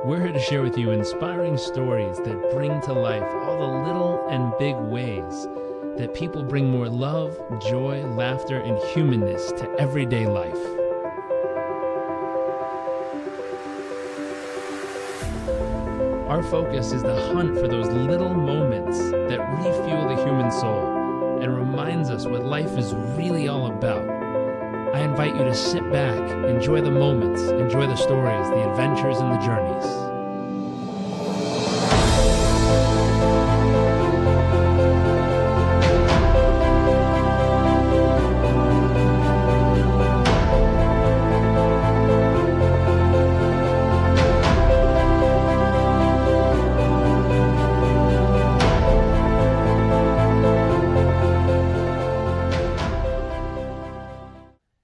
We're here to share with you inspiring stories that bring to life all the little and big ways that people bring more love, joy, laughter, and humanness to everyday life. Our focus is the hunt for those little moments that refuel the human soul and reminds us what life is really all about. I invite you to sit back, enjoy the moments, enjoy the stories, the adventures, and the journeys.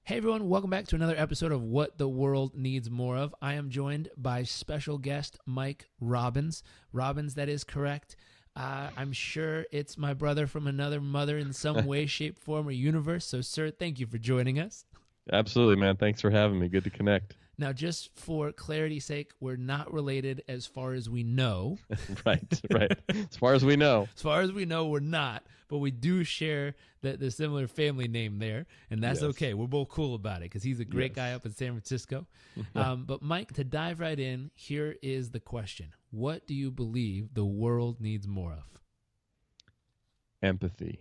Hey everyone, welcome back to another episode of What the World Needs More of. I am joined by special guest Mike Robbins. Robbins, that is correct. I'm sure it's my brother from another mother in some way, shape, form, or universe. So, sir, thank you for joining us. Absolutely, man. Thanks for having me. Good to connect. Now, just for clarity's sake, we're not related as far as we know. Right. As far as we know. As far as we know, we're not. But we do share the similar family name there, and that's okay. We're both cool about it because he's a great guy up in San Francisco. But Mike, to dive right in, here is the question. What do you believe the world needs more of? Empathy.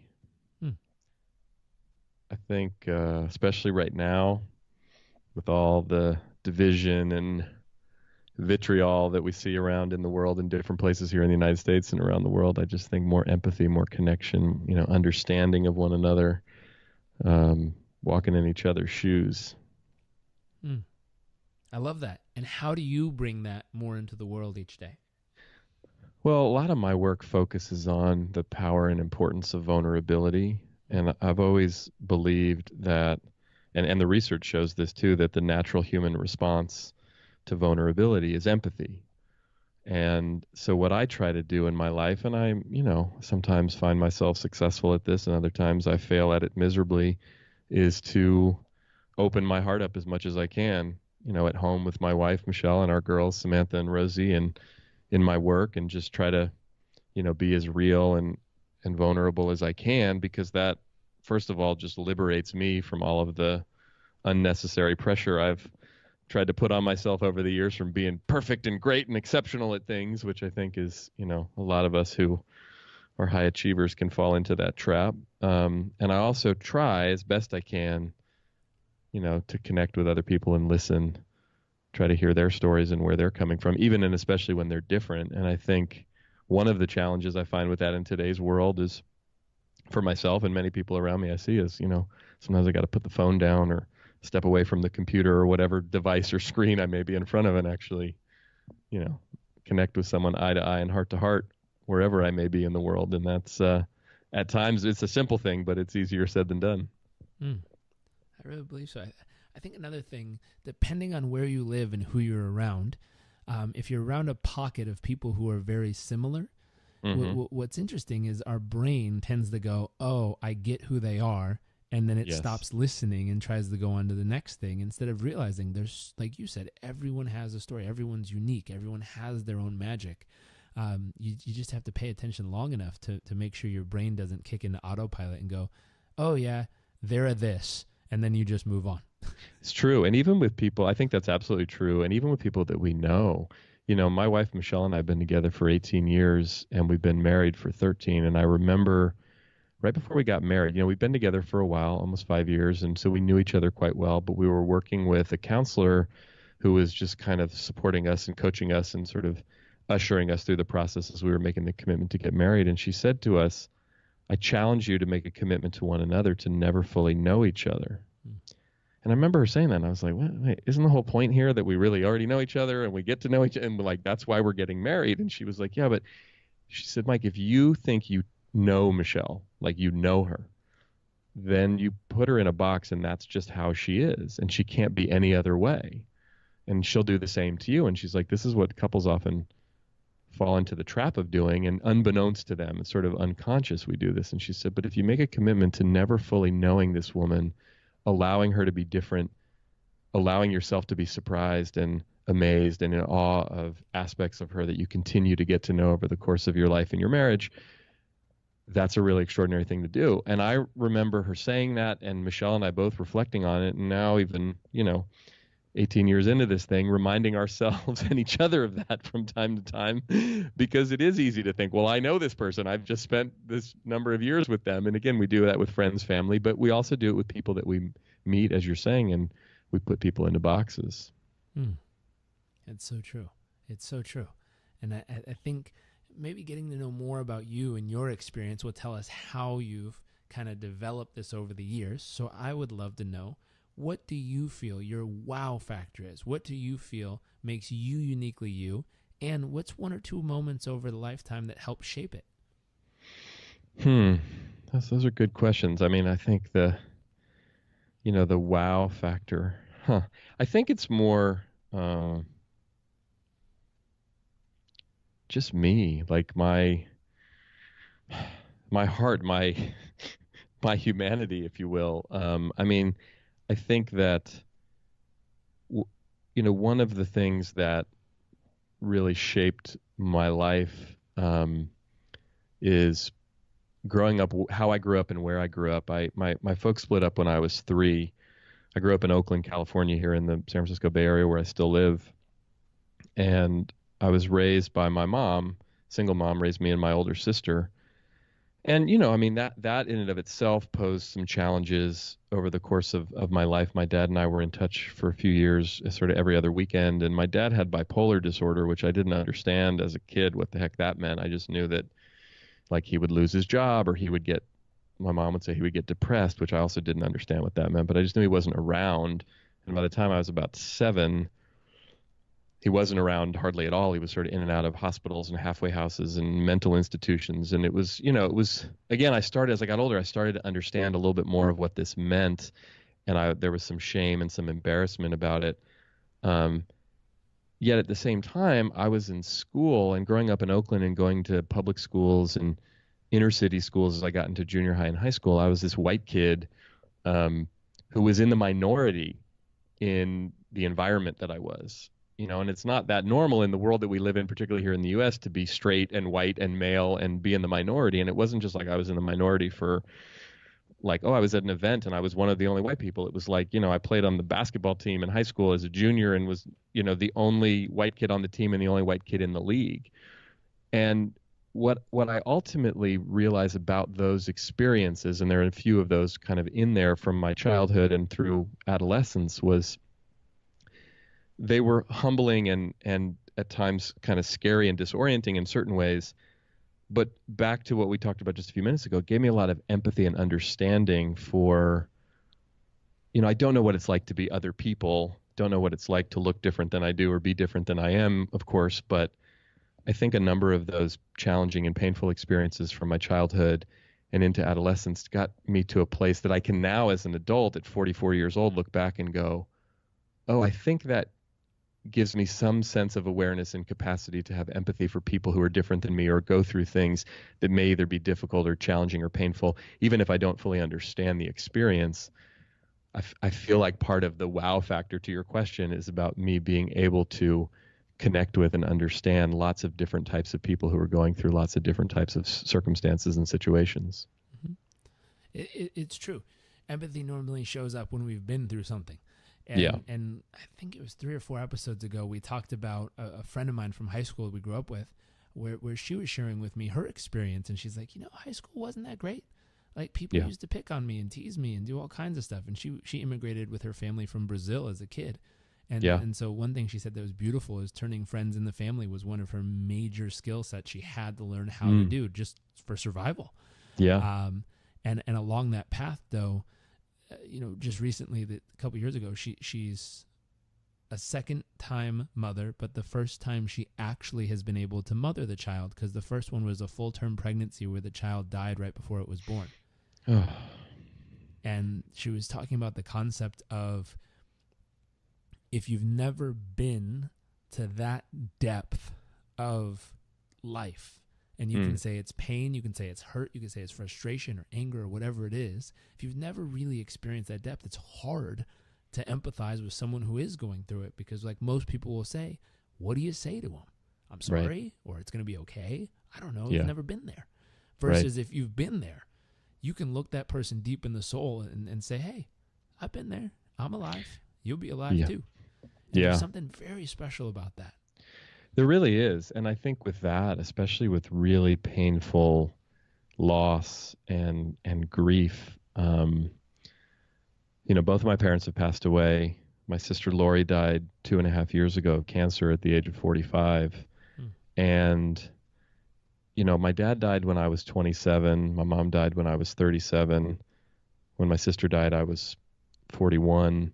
I think, especially right now, with all the division and vitriol that we see around in the world in different places here in the United States and around the world, I just think more empathy, more connection, understanding of one another, walking in each other's shoes. I love that. And how do you bring that more into the world each day? Well, a lot of my work focuses on the power and importance of vulnerability. And I've always believed that, and the research shows this too, that the natural human response to vulnerability is empathy. And so what I try to do in my life, and I, sometimes find myself successful at this and other times I fail at it miserably, is to open my heart up as much as I can, at home with my wife, Michelle, and our girls, Samantha and Rosie, and in my work, and just try to, be as real and vulnerable as I can, because that, first of all, just liberates me from all of the unnecessary pressure I've tried to put on myself over the years from being perfect and great and exceptional at things, which I think is, a lot of us who are high achievers can fall into that trap. And I also try as best I can, to connect with other people and listen, try to hear their stories and where they're coming from, even and especially when they're different. And I think one of the challenges I find with that in today's world is, for myself and many people around me I see, is, sometimes I got to put the phone down or step away from the computer or whatever device or screen I may be in front of and actually, connect with someone eye to eye and heart to heart, wherever I may be in the world. And that's, at times it's a simple thing, but it's easier said than done. I really believe so. I think another thing, depending on where you live and who you're around, if you're around a pocket of people who are very similar, what's interesting is our brain tends to go, oh, I get who they are. And then it stops listening and tries to go on to the next thing instead of realizing there's, like you said, everyone has a story. Everyone's unique. Everyone has their own magic. You just have to pay attention long enough to make sure your brain doesn't kick into autopilot and go, oh, yeah, they're a this. And then you just move on. It's true. And even with people, I think that's absolutely true. And even with people that we know, my wife, Michelle, and I have been together for 18 years and we've been married for 13. And I remember right before we got married, we've been together for a while, almost 5 years. And so we knew each other quite well, but we were working with a counselor who was just kind of supporting us and coaching us and sort of ushering us through the process as we were making the commitment to get married. And she said to us, I challenge you to make a commitment to one another to never fully know each other. And I remember her saying that, and I was like, wait, isn't the whole point here that we really already know each other and we get to know each other, and that's why we're getting married? And she was like, yeah, but she said, Mike, if you think you know Michelle, like you know her, then you put her in a box and that's just how she is, and she can't be any other way. And she'll do the same to you. And she's like, this is what couples often fall into the trap of doing, and unbeknownst to them, it's sort of unconscious we do this. And she said, but if you make a commitment to never fully knowing this woman, allowing her to be different, allowing yourself to be surprised, and amazed and in awe of aspects of her that you continue to get to know over the course of your life and your marriage, that's a really extraordinary thing to do. And I remember her saying that, and Michelle and I both reflecting on it. And now, even, 18 years into this thing, reminding ourselves and each other of that from time to time, because it is easy to think, well, I know this person. I've just spent this number of years with them. And again, we do that with friends, family, but we also do it with people that we meet, as you're saying, and we put people into boxes. It's so true. It's so true. And I think maybe getting to know more about you and your experience will tell us how you've kind of developed this over the years. So I would love to know, what do you feel your wow factor is? What do you feel makes you uniquely you? And what's one or two moments over the lifetime that help shape it? Those are good questions. I mean, I think the wow factor, I think it's more just me, like my heart, my humanity, if you will. I mean, I think that one of the things that really shaped my life is growing up, how I grew up and where I grew up. My folks split up when I was 3. I grew up in Oakland, California, here in the San Francisco Bay Area, where I still live. And I was raised by my mom, single mom, raised me and my older sister. And, I mean, that in and of itself posed some challenges over the course of my life. My dad and I were in touch for a few years, sort of every other weekend. And my dad had bipolar disorder, which I didn't understand as a kid what the heck that meant. I just knew that, like, he would lose his job, or my mom would say he would get depressed, which I also didn't understand what that meant. But I just knew he wasn't around. And by the time I was about 7, he wasn't around hardly at all. He was sort of in and out of hospitals and halfway houses and mental institutions. And it was, again, as I got older, I started to understand a little bit more of what this meant. And there was some shame and some embarrassment about it. Yet at the same time, I was in school, and growing up in Oakland and going to public schools and inner city schools as I got into junior high and high school, I was this white kid who was in the minority in the environment that I was. And it's not that normal in the world that we live in, particularly here in the U.S., to be straight and white and male and be in the minority. And it wasn't just like I was in the minority for, like, I was at an event and I was one of the only white people. It was like, I played on the basketball team in high school as a junior and was, the only white kid on the team and the only white kid in the league. And what I ultimately realized about those experiences, and there are a few of those kind of in there from my childhood and through adolescence, was they were humbling and at times kind of scary and disorienting in certain ways. But back to what we talked about just a few minutes ago, it gave me a lot of empathy and understanding for, I don't know what it's like to be other people, don't know what it's like to look different than I do or be different than I am, of course. But I think a number of those challenging and painful experiences from my childhood and into adolescence got me to a place that I can now, as an adult at 44 years old, look back and go, oh, I think that gives me some sense of awareness and capacity to have empathy for people who are different than me or go through things that may either be difficult or challenging or painful. Even if I don't fully understand the experience, I feel like part of the wow factor to your question is about me being able to connect with and understand lots of different types of people who are going through lots of different types of circumstances and situations. Mm-hmm. It's true. Empathy normally shows up when we've been through something. And I think it was 3 or 4 episodes ago, we talked about a friend of mine from high school we grew up with, where she was sharing with me her experience. And she's like, high school wasn't that great. Like, people used to pick on me and tease me and do all kinds of stuff. And she immigrated with her family from Brazil as a kid. And so one thing she said that was beautiful is turning friends in the family was one of her major skill sets she had to learn how to do just for survival. And along that path, though, just recently, a couple years ago, she's a second-time mother, but the first time she actually has been able to mother the child, because the first one was a full-term pregnancy where the child died right before it was born. And she was talking about the concept of, if you've never been to that depth of life, and you can say it's pain, you can say it's hurt, you can say it's frustration or anger or whatever it is. If you've never really experienced that depth, it's hard to empathize with someone who is going through it, because like most people will say, what do you say to them? I'm sorry, Right. or it's going to be okay. I don't know. Yeah. You've never been there. Versus if you've been there, you can look that person deep in the soul and say, hey, I've been there. I'm alive. You'll be alive too. And there's something very special about that. There really is. And I think with that, especially with really painful loss and grief, both of my parents have passed away. My sister Lori died 2.5 years ago of cancer at the age of 45. And, my dad died when I was 27. My mom died when I was 37. When my sister died, I was 41.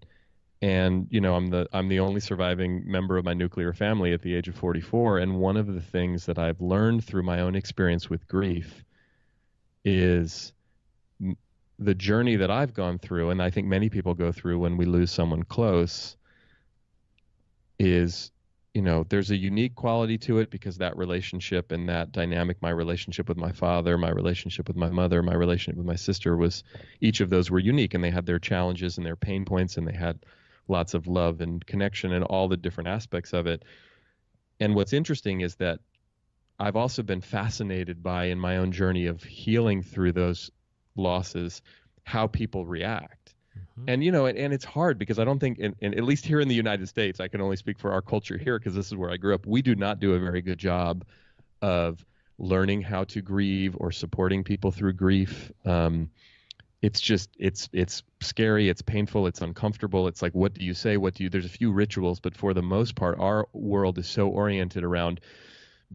And, I'm the only surviving member of my nuclear family at the age of 44. And one of the things that I've learned through my own experience with grief is the journey that I've gone through, and I think many people go through when we lose someone close, is, there's a unique quality to it because that relationship and that dynamic, my relationship with my father, my relationship with my mother, my relationship with my sister, each of those were unique, and they had their challenges and their pain points, and they had lots of love and connection and all the different aspects of it. And what's interesting is that I've also been fascinated by, in my own journey of healing through those losses, how people react. And, and it's hard because I don't think, and at least here in the United States, I can only speak for our culture here because this is where I grew up. We do not do a very good job of learning how to grieve or supporting people through grief. It's just, it's scary. It's painful. It's uncomfortable. It's like, what do you say? There's a few rituals, but for the most part, our world is so oriented around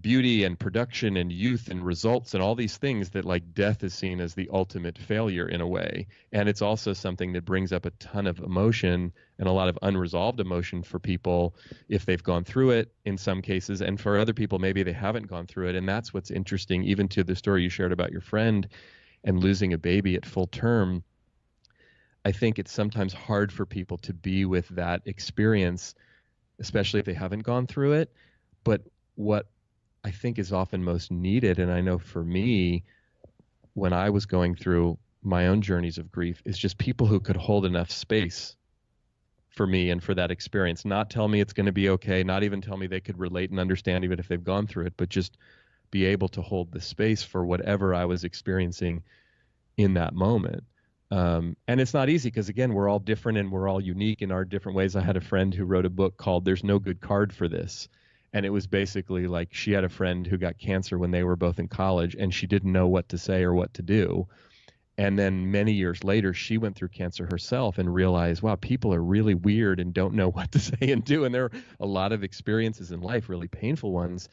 beauty and production and youth and results and all these things that like death is seen as the ultimate failure in a way. And it's also something that brings up a ton of emotion and a lot of unresolved emotion for people if they've gone through it in some cases. And for other people, maybe they haven't gone through it. And that's what's interesting, even to the story you shared about your friend and losing a baby at full term. I think it's sometimes hard for people to be with that experience, especially if they haven't gone through it. But what I think is often most needed, and I know for me, when I was going through my own journeys of grief, is just people who could hold enough space for me and for that experience. Not tell me it's going to be okay, not even tell me they could relate and understand even if they've gone through it, but just be able to hold the space for whatever I was experiencing in that moment. And it's not easy because, again, we're all different and we're all unique in our different ways. I had a friend who wrote a book called There's No Good Card for This. And it was basically like she had a friend who got cancer when they were both in college, and she didn't know what to say or what to do. And then many years later, she went through cancer herself and realized, wow, people are really weird and don't know what to say and do. And there are a lot of experiences in life, really painful ones,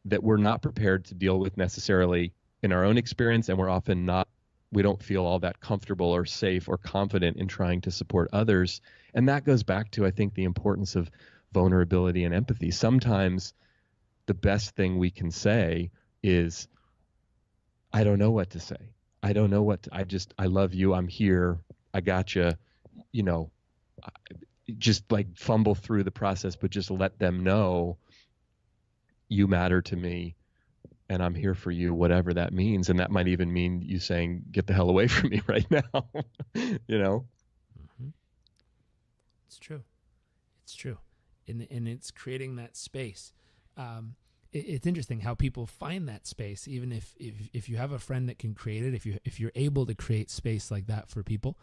that we're not prepared to deal with necessarily in our own experience. And we don't feel all that comfortable or safe or confident in trying to support others. And that goes back to, I think, the importance of vulnerability and empathy. Sometimes the best thing we can say is, I don't know what to say. I don't know I love you. I'm here. I got you. Just like fumble through the process, but just let them know you matter to me and I'm here for you, whatever that means. And that might even mean you saying, get the hell away from me right now. Mm-hmm. It's true. It's true. And it's creating that space. It's interesting how people find that space, even if you have a friend that can create it, if you're able to create space like that for people,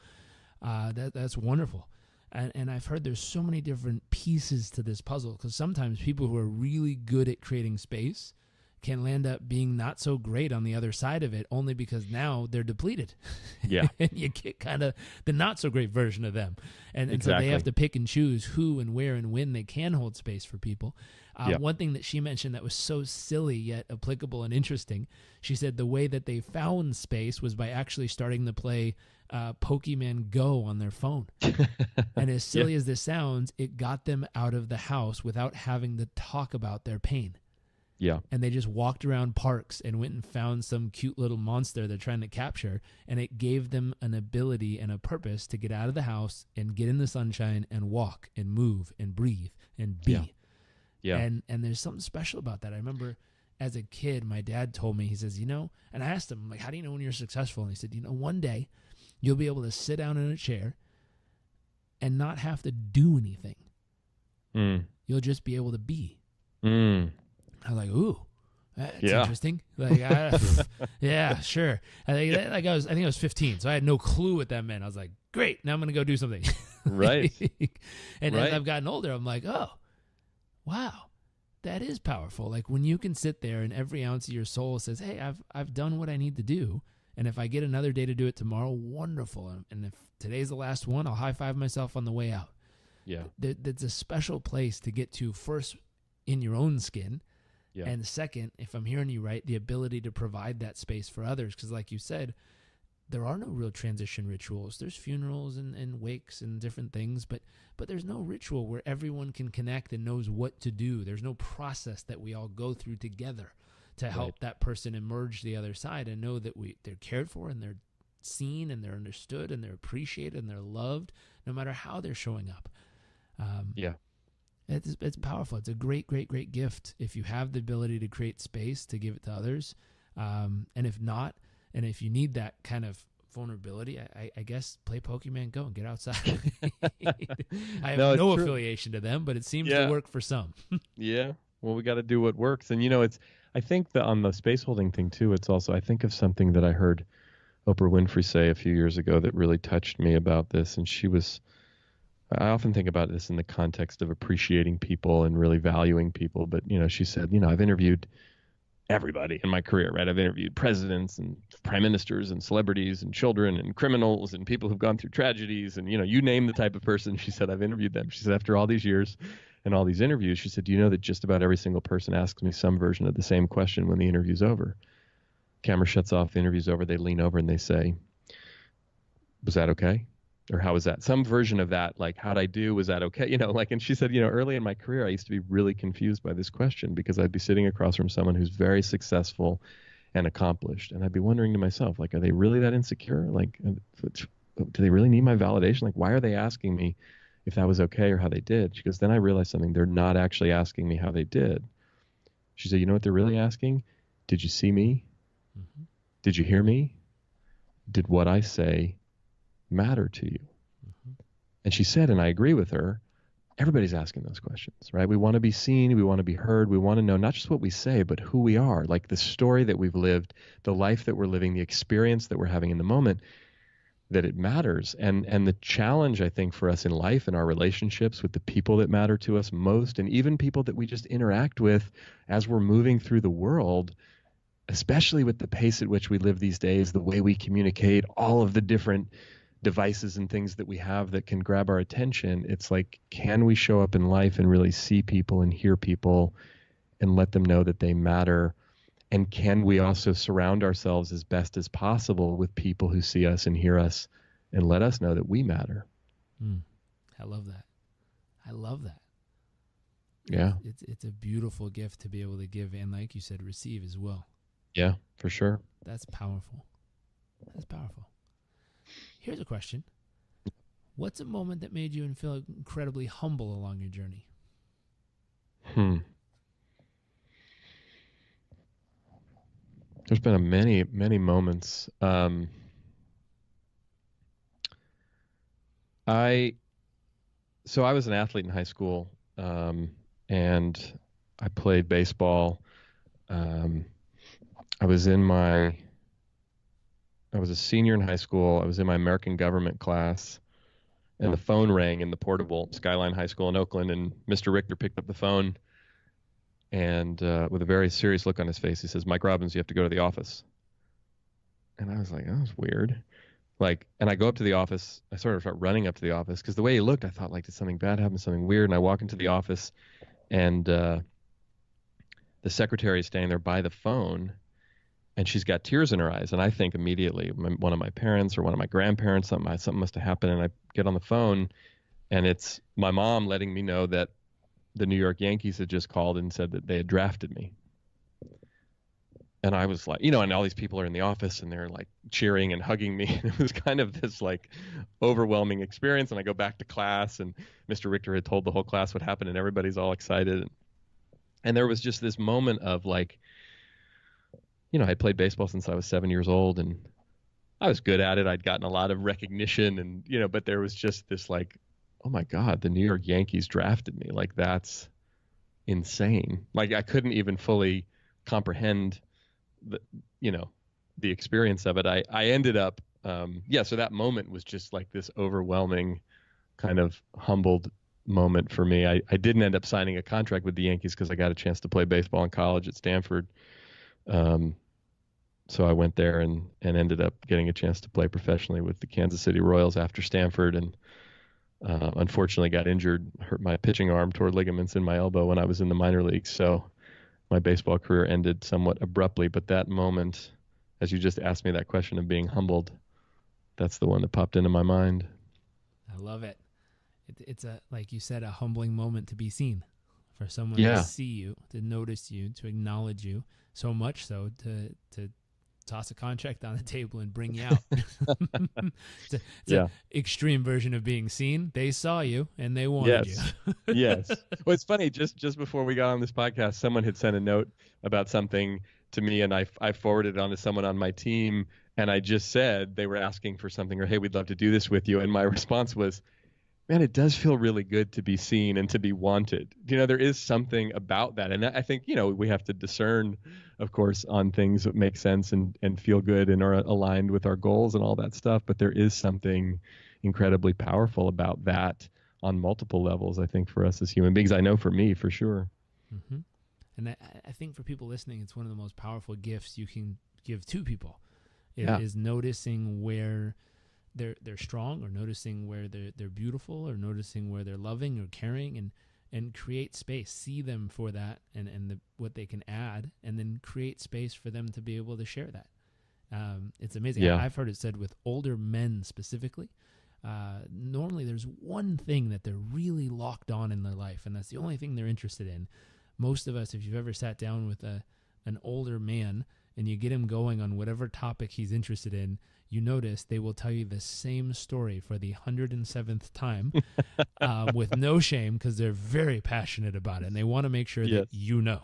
that's wonderful. And I've heard there's so many different pieces to this puzzle, because sometimes people who are really good at creating space can land up being not so great on the other side of it, only because now they're depleted. Yeah. And you get kind of the not so great version of them. And Exactly. so they have to pick and choose who and where and when they can hold space for people. One thing that she mentioned that was so silly yet applicable and interesting, she said the way that they found space was by actually starting to play Pokemon Go on their phone. And as silly as this sounds, it got them out of the house without having to talk about their pain. Yeah. And they just walked around parks and went and found some cute little monster they're trying to capture. And it gave them an ability and a purpose to get out of the house and get in the sunshine and walk and move and breathe and be. Yeah. And there's something special about that. I remember as a kid, my dad told me, he says, and I asked him, like, how do you know when you're successful? And he said, one day you'll be able to sit down in a chair and not have to do anything. Mm. You'll just be able to be. Mm. I was like, ooh, that's Yeah. interesting. Like, yeah, sure. I think I was 15, so I had no clue what that meant. I was like, great, now I'm gonna go do something. Right. And right. as I've gotten older, I'm like, oh, wow, that is powerful. Like when you can sit there and every ounce of your soul says, hey, I've done what I need to do. And if I get another day to do it tomorrow, wonderful. And if today's the last one, I'll high five myself on the way out. Yeah. That's a special place to get to, first in your own skin. Yeah. And second, if I'm hearing you right, the ability to provide that space for others. Because like you said, there are no real transition rituals. There's funerals and wakes and different things, but there's no ritual where everyone can connect and knows what to do. There's no process that we all go through together to help that person emerge the other side and know that they're cared for and they're seen and they're understood and they're appreciated and they're loved, no matter how they're showing up. It's powerful. It's a great, great, great gift if you have the ability to create space to give it to others. And if not, and if you need that kind of vulnerability, I guess play Pokemon Go and get outside. I have no affiliation to them, but it seems to work for some. Yeah. Well, we got to do what works. And, I think that on the space holding thing too, it's also, I think of something that I heard Oprah Winfrey say a few years ago that really touched me about this. And I often think about this in the context of appreciating people and really valuing people. But, she said, I've interviewed everybody in my career, right? I've interviewed presidents and prime ministers and celebrities and children and criminals and people who've gone through tragedies. And, you name the type of person. She said, I've interviewed them. She said, after all these years and all these interviews, she said, do you know that just about every single person asks me some version of the same question when the interview's over? Camera shuts off, the interview's over, they lean over and they say, was that okay? Or how was that? Some version of that, like, how'd I do? Was that okay? And she said, early in my career, I used to be really confused by this question because I'd be sitting across from someone who's very successful and accomplished. And I'd be wondering to myself, like, are they really that insecure? Like, do they really need my validation? Like, why are they asking me if that was okay or how they did? She goes, then I realized something. They're not actually asking me how they did. She said, you know what they're really asking? Did you see me? Mm-hmm. Did you hear me? Did what I say matter to you? Mm-hmm. And she said, and I agree with her, everybody's asking those questions, right? We want to be seen. We want to be heard. We want to know not just what we say, but who we are, like the story that we've lived, the life that we're living, the experience that we're having in the moment, that it matters. And the challenge, I think, for us in life and our relationships with the people that matter to us most, and even people that we just interact with as we're moving through the world, especially with the pace at which we live these days, the way we communicate, all of the different devices and things that we have that can grab our attention. It's like, can we show up in life and really see people and hear people and let them know that they matter? And can we also surround ourselves as best as possible with people who see us and hear us and let us know that we matter? I love that. I love that. Yeah. It's a beautiful gift to be able to give and, like you said, receive as well. Yeah, for sure. That's powerful. That's powerful. Here's a question. What's a moment that made you feel incredibly humble along your journey? There's been many, many moments. I was an athlete in high school, and I played baseball. I was a senior in high school. I was in my American government class, and the phone rang in the portable Skyline High School in Oakland, and Mr. Richter picked up the phone, and with a very serious look on his face, he says, "Mike Robbins, you have to go to the office." And I was like, "Oh, that's weird." And I go up to the office. I sort of start running up to the office because the way he looked, I thought, like, did something bad happen, something weird? And I walk into the office, and the secretary is standing there by the phone, and she's got tears in her eyes. And I think immediately one of my parents or one of my grandparents, something must have happened. And I get on the phone, and it's my mom letting me know that the New York Yankees had just called and said that they had drafted me. And I was like, and all these people are in the office and they're like cheering and hugging me. It was kind of this like overwhelming experience. And I go back to class, and Mr. Richter had told the whole class what happened, and everybody's all excited. And there was just this moment of like, I had played baseball since I was 7 years old, and I was good at it. I'd gotten a lot of recognition, and, but there was just this like oh my God, the New York Yankees drafted me. Like, that's insane. Like, I couldn't even fully comprehend the, you know, the experience of it. I ended up, yeah, so that moment was just like this overwhelming kind of humbled moment for me. I didn't end up signing a contract with the Yankees because I got a chance to play baseball in college at Stanford. Um, so I went there and ended up getting a chance to play professionally with the Kansas City Royals after Stanford, and unfortunately got injured, hurt my pitching arm, tore ligaments in my elbow when I was in the minor leagues. So my baseball career ended somewhat abruptly. But that moment, as you just asked me that question of being humbled, that's the one that popped into my mind. I love it. It's a, like you said, a humbling moment to be seen, for someone to Yeah. see you, to notice you, to acknowledge you, so much so to toss a contract on the table and bring you out. It's Yeah. an extreme version of being seen. They saw you and they wanted you. Yes. Yes. Well, it's funny. Just before we got on this podcast, someone had sent a note about something to me, and I forwarded it on to someone on my team, and I just said they were asking for something, or hey, we'd love to do this with you, and my response was, man, it does feel really good to be seen and to be wanted. There is something about that. And I think, we have to discern, of course, on things that make sense and feel good and are aligned with our goals and all that stuff. But there is something incredibly powerful about that on multiple levels, I think, for us as human beings. I know for me, for sure. Mm-hmm. And I think for people listening, it's one of the most powerful gifts you can give to people, is noticing where they're strong, or noticing where they're beautiful, or noticing where they're loving or caring, and create space, see them for that, and what they can add, and then create space for them to be able to share that. It's amazing. Yeah. I've heard it said with older men specifically, normally there's one thing that they're really locked on in their life, and that's the only thing they're interested in. Most of us, if you've ever sat down with an older man and you get him going on whatever topic he's interested in, you notice they will tell you the same story for the 107th time, with no shame, because they're very passionate about it and they want to make sure that you know.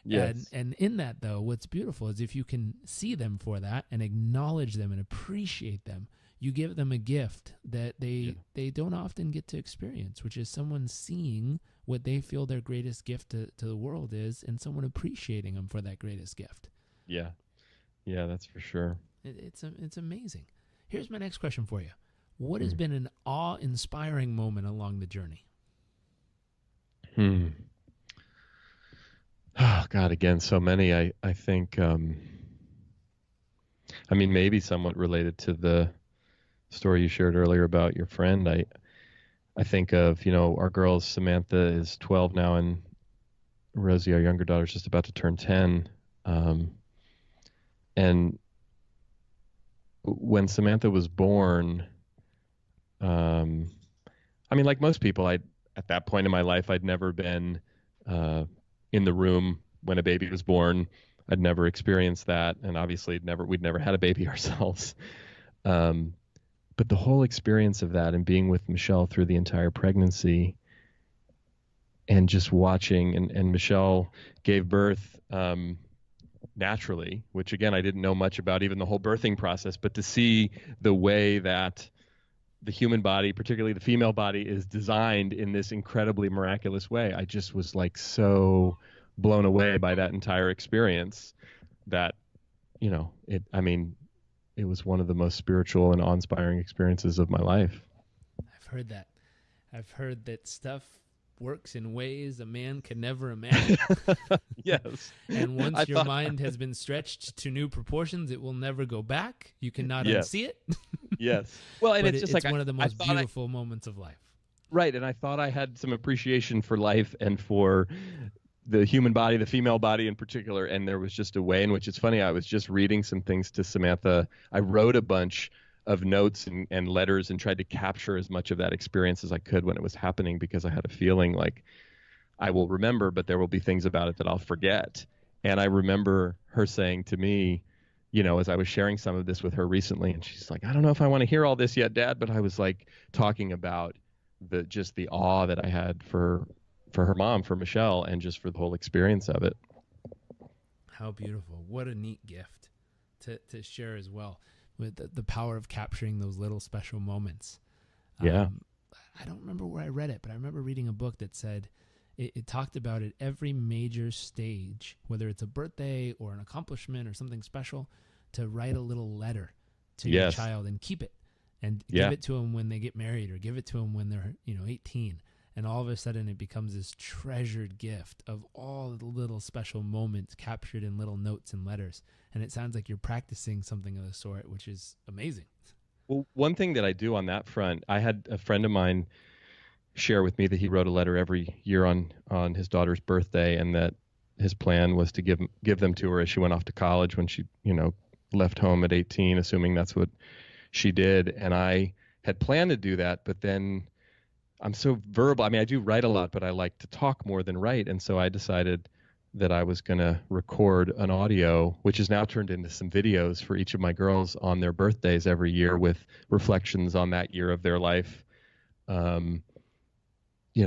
Yes. And in that, though, what's beautiful is if you can see them for that and acknowledge them and appreciate them, you give them a gift that they don't often get to experience, which is someone seeing what they feel their greatest gift to the world is, and someone appreciating them for that greatest gift. Yeah. Yeah, that's for sure. It's amazing. Here's my next question for you. What has been an awe-inspiring moment along the journey? Oh, God, again, so many. I think, maybe somewhat related to the story you shared earlier about your friend. I think of, our girls, Samantha is 12 now, and Rosie, our younger daughter, is just about to turn 10. And when Samantha was born, like most people, at that point in my life, I'd never been in the room when a baby was born. I'd never experienced that, and obviously we'd never had a baby ourselves. But the whole experience of that, and being with Michelle through the entire pregnancy, and just watching, and Michelle gave birth naturally, which again, I didn't know much about, even the whole birthing process, but to see the way that the human body, particularly the female body, is designed in this incredibly miraculous way, I just was like so blown away by that entire experience that, it was one of the most spiritual and awe-inspiring experiences of my life. I've heard that. I've heard that stuff works in ways a man can never imagine. Yes. And once your mind has been stretched to new proportions, it will never go back. You cannot unsee it. Yes. Well, and it's just one of the most beautiful moments of life. Right. And I thought I had some appreciation for life and for the human body, the female body in particular. And there was just a way in which, it's funny, I was just reading some things to Samantha. I wrote a bunch of notes and letters and tried to capture as much of that experience as I could when it was happening, because I had a feeling like I will remember, but there will be things about it that I'll forget. And I remember her saying to me, as I was sharing some of this with her recently, and she's like, I don't know if I want to hear all this yet, Dad, but I was like talking about the awe that I had for her mom, for Michelle, and just for the whole experience of it. How beautiful. What a neat gift to share as well, with the power of capturing those little special moments. Yeah. I don't remember where I read it, but I remember reading a book that said it talked about at every major stage, whether it's a birthday or an accomplishment or something special, to write a little letter to your child and keep it, and give it to them when they get married, or give it to them when they're 18. And all of a sudden it becomes this treasured gift of all the little special moments captured in little notes and letters. And it sounds like you're practicing something of the sort, which is amazing. Well, one thing that I do on that front, I had a friend of mine share with me that he wrote a letter every year on his daughter's birthday, and that his plan was to give them to her as she went off to college when she, left home at 18, assuming that's what she did. And I had planned to do that, but then I'm so verbal. I mean, I do write a lot, but I like to talk more than write. And so I decided that I was going to record an audio, which is now turned into some videos for each of my girls on their birthdays every year, with reflections on that year of their life.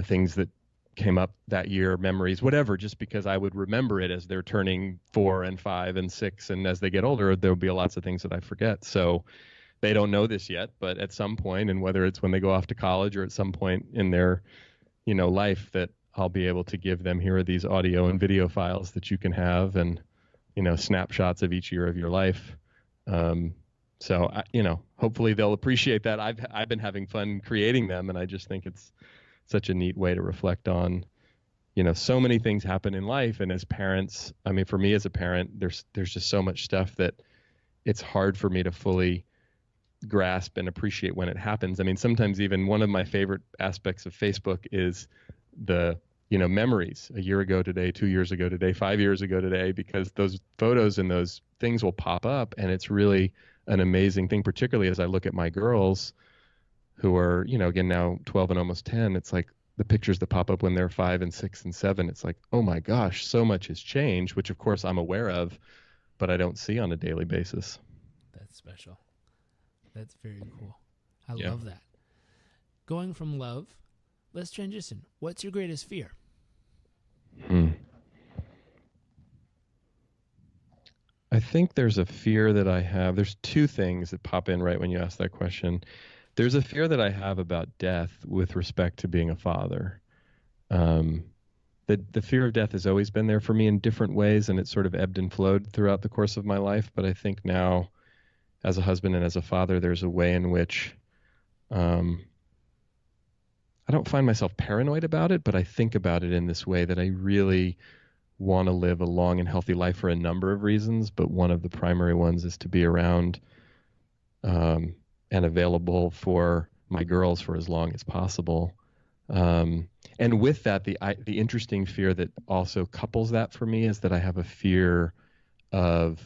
Things that came up that year, memories, whatever, just because I would remember it as they're turning 4 and 5 and 6. And as they get older, there'll be lots of things that I forget. So they don't know this yet, but at some point, and whether it's when they go off to college or at some point in their, life, that I'll be able to give them, here are these audio and video files that you can have, and, snapshots of each year of your life. So, hopefully they'll appreciate that. I've been having fun creating them, and I just think it's such a neat way to reflect on, so many things happen in life. And as parents, I mean, for me as a parent, there's just so much stuff that it's hard for me to fully grasp and appreciate when it happens. I mean, sometimes even one of my favorite aspects of Facebook is the, memories a year ago today, 2 years ago today, 5 years ago today, because those photos and those things will pop up. And it's really an amazing thing, particularly as I look at my girls who are, again, now 12 and almost 10. It's like the pictures that pop up when they're 5 and 6 and 7. It's like, oh my gosh, so much has changed, which of course I'm aware of, but I don't see on a daily basis. That's special. That's very cool. I love that. Going from love, let's transition. What's your greatest fear? I think there's a fear that I have. There's two things that pop in right when you ask that question. There's a fear that I have about death with respect to being a father. The fear of death has always been there for me in different ways, and it sort of ebbed and flowed throughout the course of my life. But I think now, as a husband and as a father, there's a way in which I don't find myself paranoid about it, but I think about it in this way, that I really want to live a long and healthy life for a number of reasons. But one of the primary ones is to be around and available for my girls for as long as possible. And with that, the interesting fear that also couples that for me is that I have a fear of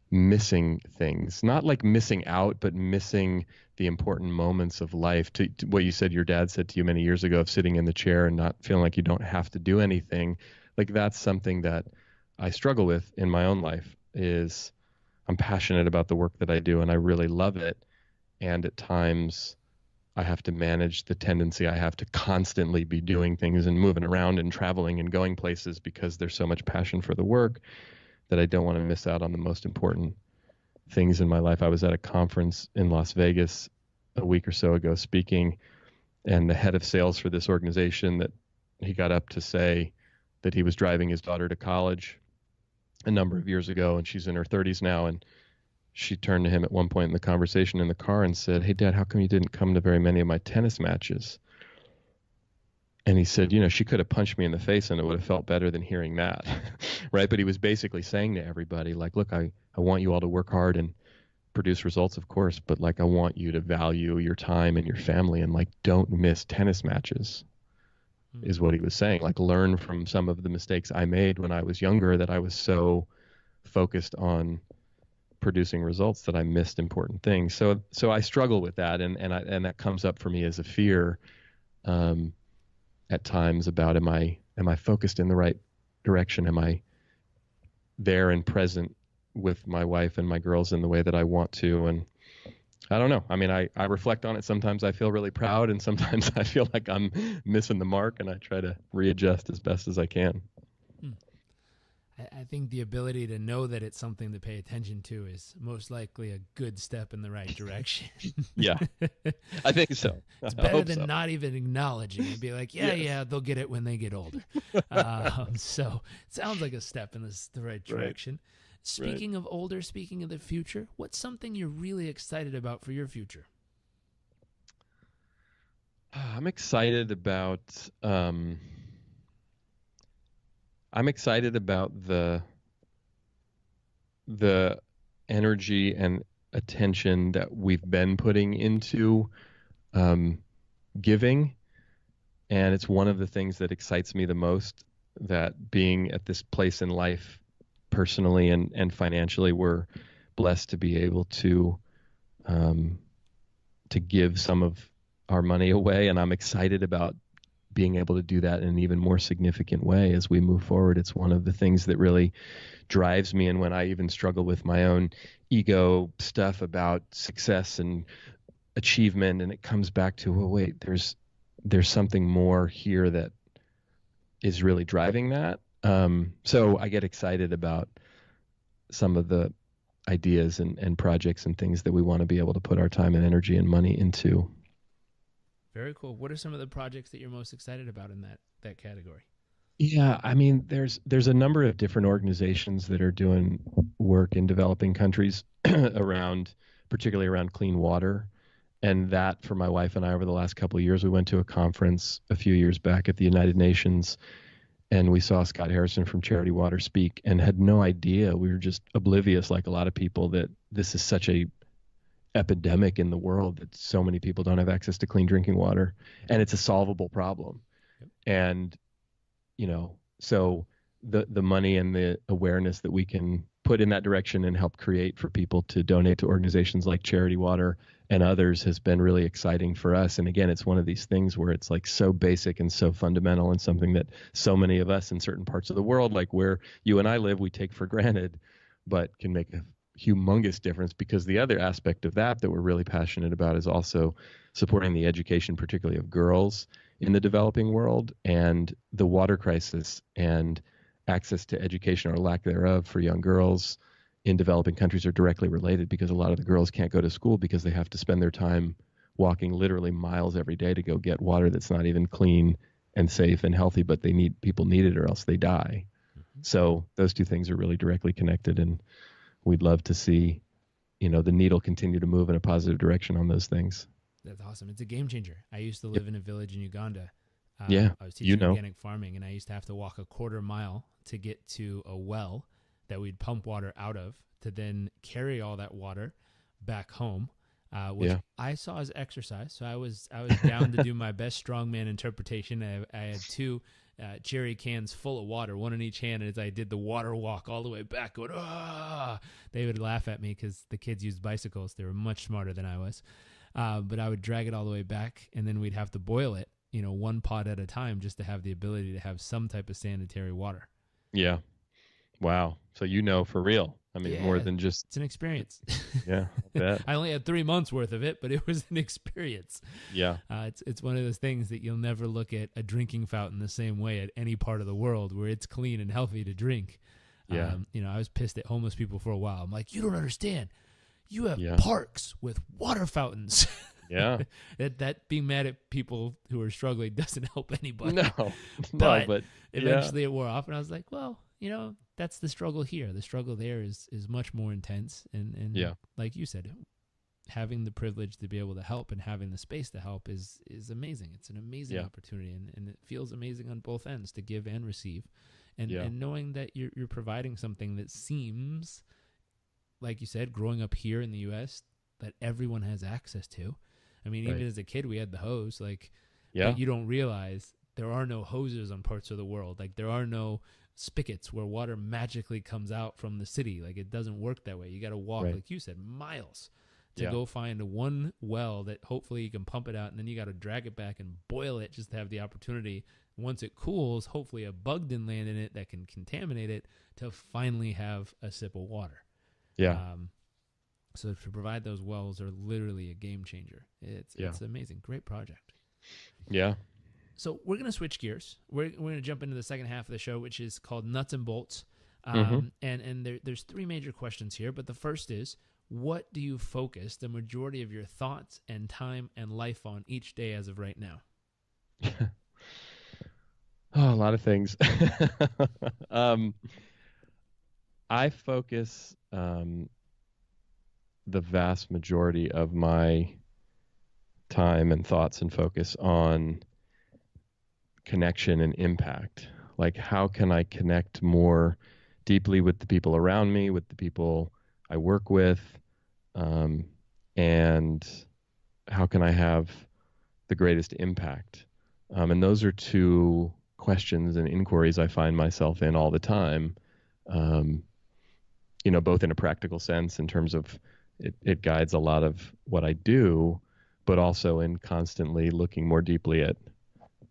missing things, not like missing out, but missing the important moments of life. To what you said, your dad said to you many years ago, of sitting in the chair and not feeling like you don't have to do anything. Like, that's something that I struggle with in my own life. Is I'm passionate about the work that I do and I really love it. And at times I have to manage the tendency I have to constantly be doing things and moving around and traveling and going places, because there's so much passion for the work that I don't want to miss out on the most important things in my life. I was at a conference in Las Vegas a week or so ago speaking, and the head of sales for this organization, that he got up to say that he was driving his daughter to college a number of years ago, and she's in her 30s now. And she turned to him at one point in the conversation in the car and said, "Hey, Dad, how come you didn't come to very many of my tennis matches?" And he said, she could have punched me in the face and it would have felt better than hearing that. Right? But he was basically saying to everybody, like, look, I want you all to work hard and produce results, of course, but like, I want you to value your time and your family, and like, don't miss tennis matches, is what he was saying. Like, learn from some of the mistakes I made when I was younger, that I was so focused on producing results that I missed important things. So I struggle with that. And that comes up for me as a fear, at times, about, am I focused in the right direction? Am I there and present with my wife and my girls in the way that I want to? And I don't know. I mean, I reflect on it. Sometimes I feel really proud, and sometimes I feel like I'm missing the mark, and I try to readjust as best as I can. I think the ability to know that it's something to pay attention to is most likely a good step in the right direction. Yeah, I think so. It's I better hope than so. not even acknowledging it. Be like, yeah, Yes. yeah, they'll get it when they get older. So it sounds like a step in the right Right. direction. Right. Speaking of older, speaking of the future, what's something you're really excited about for your future? I'm excited about um, I'm excited about the energy and attention that we've been putting into um, giving, and it's one of the things that excites me the most. That being at this place in life, personally and financially, we're blessed to be able um, to give some of our money away, and I'm excited about being able to do that in an even more significant way as we move forward. It's one of the things that really drives me. And when I even struggle with my own ego stuff about success and achievement, and it comes back to, well, wait, there's something more here that is really driving that. So I get excited about some of the ideas and projects and things that we want to be able to put our time and energy and money into. Very cool. What are some of the projects that you're most excited about in that category? Yeah, I mean, there's a number of different organizations that are doing work in developing countries around, particularly around clean water. And that, for my wife and I, over the last couple of years, we went to a conference a few years back at the United Nations, and we saw Scott Harrison from Charity Water speak, and had no idea. We were just oblivious, like a lot of people, that this is such a epidemic in the world that so many people don't have access to clean drinking water, and it's a solvable problem. Yep. And so the money and the awareness that we can put in that direction and help create for people to donate to organizations like Charity Water and others has been really exciting for us. And again, it's one of these things where it's like so basic and so fundamental, and something that so many of us in certain parts of the world, like where you and I live, we take for granted, but can make a humongous difference. Because the other aspect of that we're really passionate about is also supporting the education, particularly of girls in the developing world. And the water crisis and access to education, or lack thereof, for young girls in developing countries are directly related, because a lot of the girls can't go to school because they have to spend their time walking literally miles every day to go get water that's not even clean and safe and healthy, but people need it or else they die. Mm-hmm. So those two things are really directly connected, and we'd love to see the needle continue to move in a positive direction on those things. That's awesome. It's a game changer. I used to Yep. live in a village in Uganda. Yeah, I was teaching organic farming, and I used to have to walk a quarter mile to get to a well that we'd pump water out of, to then carry all that water back home, which I saw as exercise. So I was down to do my best strongman interpretation. I had two cherry cans full of water, one in each hand, and as I did the water walk all the way back, going, ah, they would laugh at me because the kids used bicycles. They were much smarter than I was. But I would drag it all the way back, and then we'd have to boil it, one pot at a time, just to have the ability to have some type of sanitary water. Yeah. Wow. So for real. I mean, more than just... It's an experience. Yeah, I bet. I only had 3 months worth of it, but it was an experience. Yeah. It's one of those things that you'll never look at a drinking fountain the same way at any part of the world where it's clean and healthy to drink. Yeah. I was pissed at homeless people for a while. I'm like, you don't understand. You have Yeah. parks with water fountains. Yeah. that being mad at people who are struggling doesn't help anybody. No, but but eventually it wore off, and I was like, well, that's the struggle here. The struggle there is much more intense, and Yeah. like you said, having the privilege to be able to help and having the space to help is amazing. It's an amazing opportunity, and it feels amazing on both ends to give and receive, and knowing that you're providing something that seems, like you said, growing up here in the U.S., that everyone has access to. I mean, even as a kid, we had the hose. But you don't realize there are no hoses on parts of the world. Like, there are no spigots where water magically comes out from the city. Like, it doesn't work that way. You got to walk, like you said, miles to go find one well that hopefully you can pump it out, and then you got to drag it back and boil it just to have the opportunity. Once it cools, hopefully a bug didn't land in it that can contaminate it, to finally have a sip of water. Yeah. So to provide those wells are literally a game changer. It's amazing. Great project. Yeah. So we're going to switch gears. We're going to jump into the second half of the show, which is called Nuts and Bolts. Mm-hmm. There's three major questions here, but the first is, what do you focus the majority of your thoughts and time and life on each day as of right now? Oh, a lot of things. um, I focus the vast majority of my time and thoughts and focus on connection and impact. Like, how can I connect more deeply with the people around me, with the people I work with, um, and how can I have the greatest impact? And those are two questions and inquiries I find myself in all the time. Um, both in a practical sense in terms of it guides a lot of what I do, but also in constantly looking more deeply at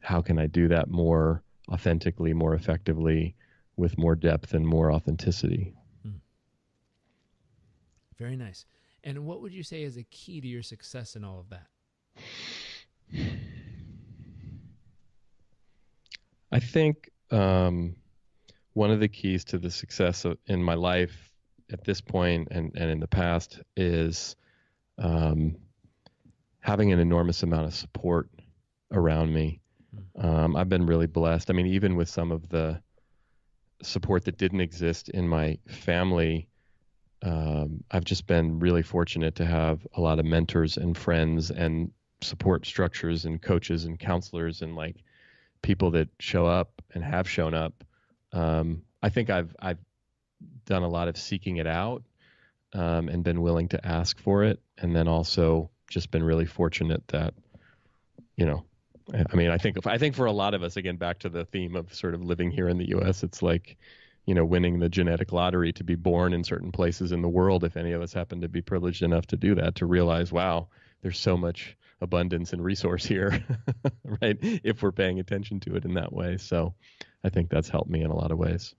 how can I do that more authentically, more effectively, with more depth and more authenticity. Very nice. And what would you say is a key to your success in all of that? I think one of the keys to the success in my life at this point and in the past is having an enormous amount of support around me. I've been really blessed. I mean, even with some of the support that didn't exist in my family, I've just been really fortunate to have a lot of mentors and friends and support structures and coaches and counselors and like people that show up and have shown up. I think I've done a lot of seeking it out and been willing to ask for it, and then also just been really fortunate that, I mean, I think for a lot of us, again, back to the theme of sort of living here in the U.S., it's like, winning the genetic lottery to be born in certain places in the world. If any of us happen to be privileged enough to do that, to realize, wow, there's so much abundance and resource here, right? If we're paying attention to it in that way. So I think that's helped me in a lot of ways.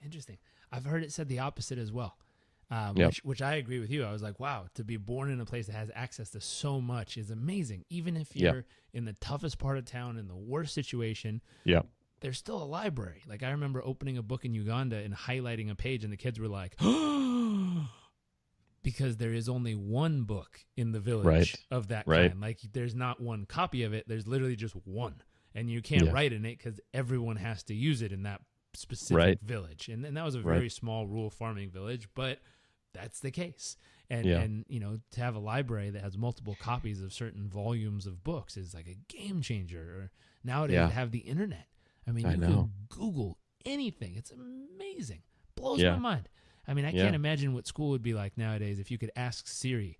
Interesting. I've heard it said the opposite as well, Yep. which I agree with you. I was like, wow, to be born in a place that has access to so much is amazing. Even if you're in the toughest part of town, in the worst situation, Yeah. there's still a library. Like, I remember opening a book in Uganda and highlighting a page, and the kids were like, because there is only one book in the village of that kind. Like, there's not one copy of it. There's literally just one. And you can't write in it because everyone has to use it in that specific village. And that was a very small rural farming village, but that's the case. And to have a library that has multiple copies of certain volumes of books is like a game changer. Or nowadays to have the internet. I mean, you can Google anything. It's amazing. Blows my mind. I mean, I can't imagine what school would be like nowadays if you could ask Siri.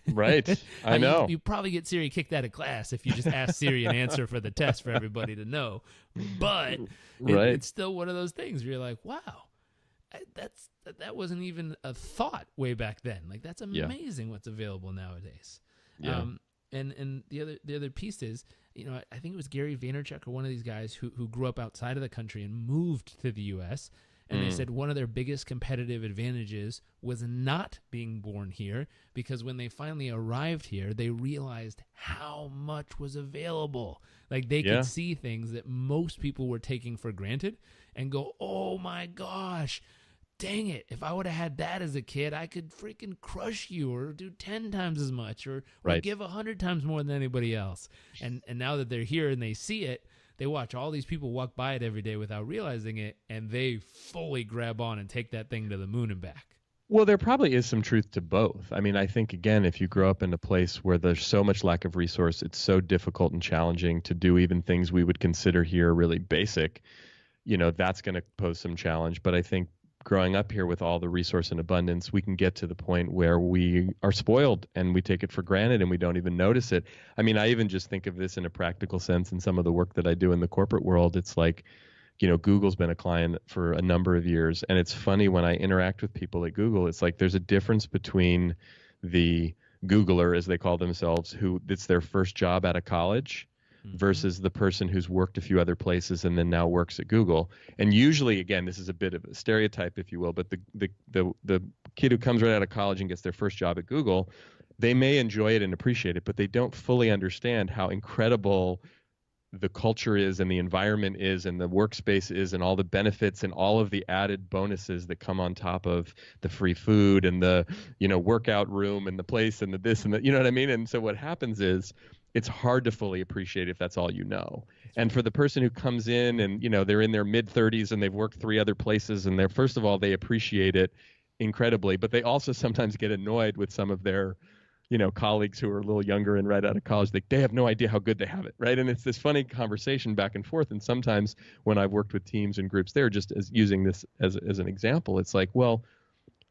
Right. I know. You probably get Siri kicked out of class if you just ask Siri an answer for the test for everybody to know. But it's still one of those things where you're like, wow, that wasn't even a thought way back then. Like, that's amazing what's available nowadays. Yeah. And the other piece is, I think it was Gary Vaynerchuk or one of these guys who grew up outside of the country and moved to the U.S., and they said one of their biggest competitive advantages was not being born here, because when they finally arrived here, they realized how much was available. Like, they could see things that most people were taking for granted and go, oh my gosh, dang it. If I would have had that as a kid, I could freaking crush you or do 10 times as much or give 100 times more than anybody else. And now that they're here and they see it, they watch all these people walk by it every day without realizing it, and they fully grab on and take that thing to the moon and back. Well, there probably is some truth to both. I mean, I think, again, if you grow up in a place where there's so much lack of resource, it's so difficult and challenging to do even things we would consider here really basic, that's going to pose some challenge. But I think growing up here with all the resource and abundance, we can get to the point where we are spoiled and we take it for granted and we don't even notice it. I mean, I even just think of this in a practical sense in some of the work that I do in the corporate world. It's like, Google's been a client for a number of years. And it's funny when I interact with people at Google, it's like there's a difference between the Googler, as they call themselves, who it's their first job out of college, versus the person who's worked a few other places and then now works at Google. And usually, again, this is a bit of a stereotype, if you will, but the kid who comes right out of college and gets their first job at Google, they may enjoy it and appreciate it, but they don't fully understand how incredible the culture is and the environment is and the workspace is and all the benefits and all of the added bonuses that come on top of the free food and the, workout room and the place and the this and the, you know what I mean? And so what happens is it's hard to fully appreciate if that's all you know. And for the person who comes in and, they're in their mid 30s and they've worked 3 other places and they're, first of all, they appreciate it incredibly, but they also sometimes get annoyed with some of their colleagues who are a little younger and right out of college, they have no idea how good they have it, right? And it's this funny conversation back and forth. And sometimes when I've worked with teams and groups, they're just using this as an example. It's like, well,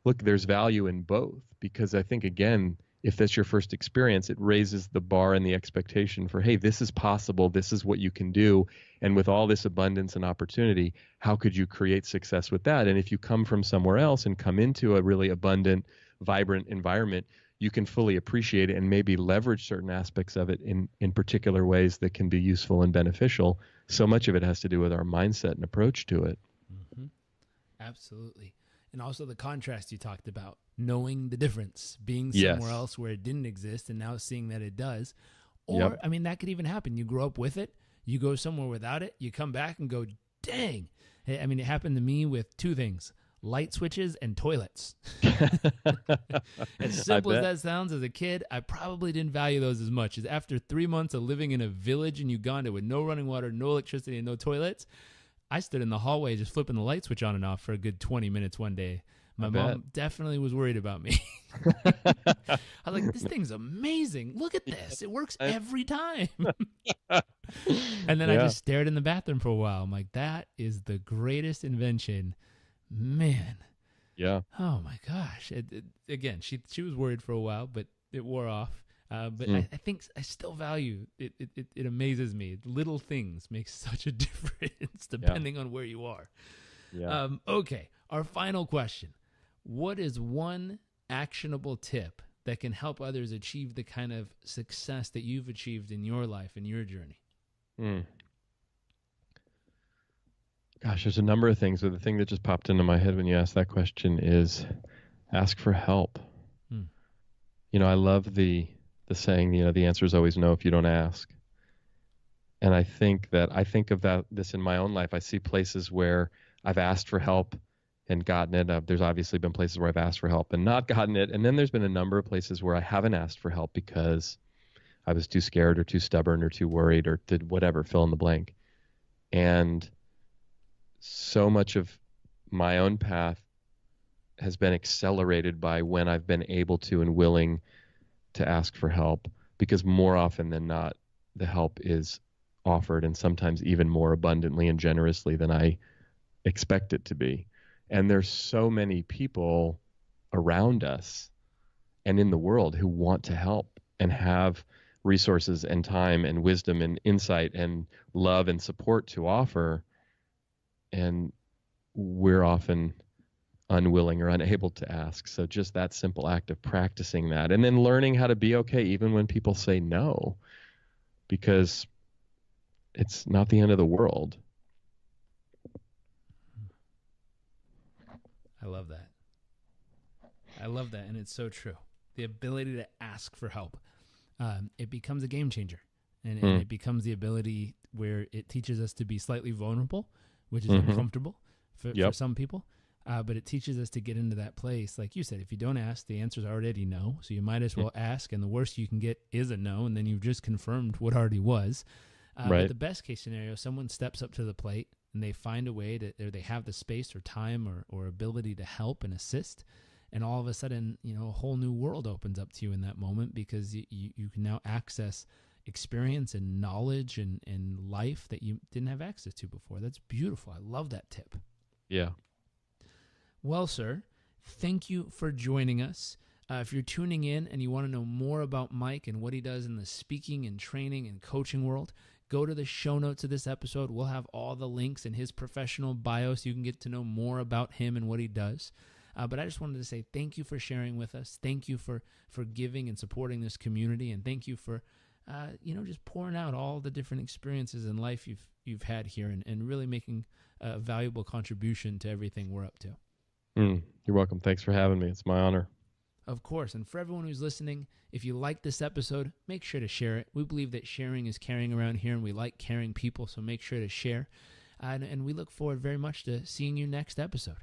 look, there's value in both, because I think, again, if that's your first experience, it raises the bar and the expectation for, hey, this is possible. This is what you can do. And with all this abundance and opportunity, how could you create success with that? And if you come from somewhere else and come into a really abundant, vibrant environment, you can fully appreciate it and maybe leverage certain aspects of it in particular ways that can be useful and beneficial. So much of it has to do with our mindset and approach to it. Mm-hmm. Absolutely. And also the contrast you talked about, knowing the difference, being somewhere else where it didn't exist and now seeing that it does. Or, I mean, that could even happen. You grow up with it, you go somewhere without it, you come back and go, dang. I mean, it happened to me with 2 things. Light switches and toilets. As simple as that sounds, as a kid, I probably didn't value those as much. As after 3 months of living in a village in Uganda with no running water, no electricity, and no toilets, I stood in the hallway just flipping the light switch on and off for a good 20 minutes one day. My mom definitely was worried about me. I was like, this thing's amazing. Look at this. It works every time. And then I just stared in the bathroom for a while. I'm like, that is the greatest invention. Man. Yeah. Oh my gosh. Again, she was worried for a while, but it wore off. But I think I still value it. It amazes me. Little things make such a difference depending on where you are. Yeah. Okay. Our final question. What is one actionable tip that can help others achieve the kind of success that you've achieved in your life and your journey? Gosh, there's a number of things, but the thing that just popped into my head when you asked that question is ask for help. I love the saying, the answer is always no if you don't ask. And I think of this in my own life. I see places where I've asked for help and gotten it. There's obviously been places where I've asked for help and not gotten it. And then there's been a number of places where I haven't asked for help because I was too scared or too stubborn or too worried or did whatever, fill in the blank. And so much of my own path has been accelerated by when I've been able to and willing to ask for help, because more often than not, the help is offered, and sometimes even more abundantly and generously than I expect it to be. And there's so many people around us and in the world who want to help and have resources and time and wisdom and insight and love and support to offer. And we're often unwilling or unable to ask. So just that simple act of practicing that, and then learning how to be okay even when people say no, because it's not the end of the world. I love that. And it's so true. The ability to ask for help, it becomes a game changer, and it becomes the ability where it teaches us to be slightly vulnerable, which is uncomfortable for some people. But it teaches us to get into that place. Like you said, if you don't ask, the answer's already no. So you might as well ask. And the worst you can get is a no. And then you've just confirmed what already was. But the best case scenario, someone steps up to the plate and they find a way to, or they have the space or time or ability to help and assist. And all of a sudden, a whole new world opens up to you in that moment, because you can now access experience and knowledge and life that you didn't have access to before. That's beautiful. I love that tip. Yeah. Well, sir, thank you for joining us. If you're tuning in and you want to know more about Mike and what he does in the speaking and training and coaching world, go to the show notes of this episode. We'll have all the links in his professional bio so you can get to know more about him and what he does. But I just wanted to say thank you for sharing with us. Thank you for giving and supporting this community. And thank you for, just pouring out all the different experiences in life you've had here and really making a valuable contribution to everything we're up to. You're welcome. Thanks for having me. It's my honor. Of course. And for everyone who's listening, if you like this episode, make sure to share it. We believe that sharing is caring around here, and we like caring people, so make sure to share. And we look forward very much to seeing you next episode.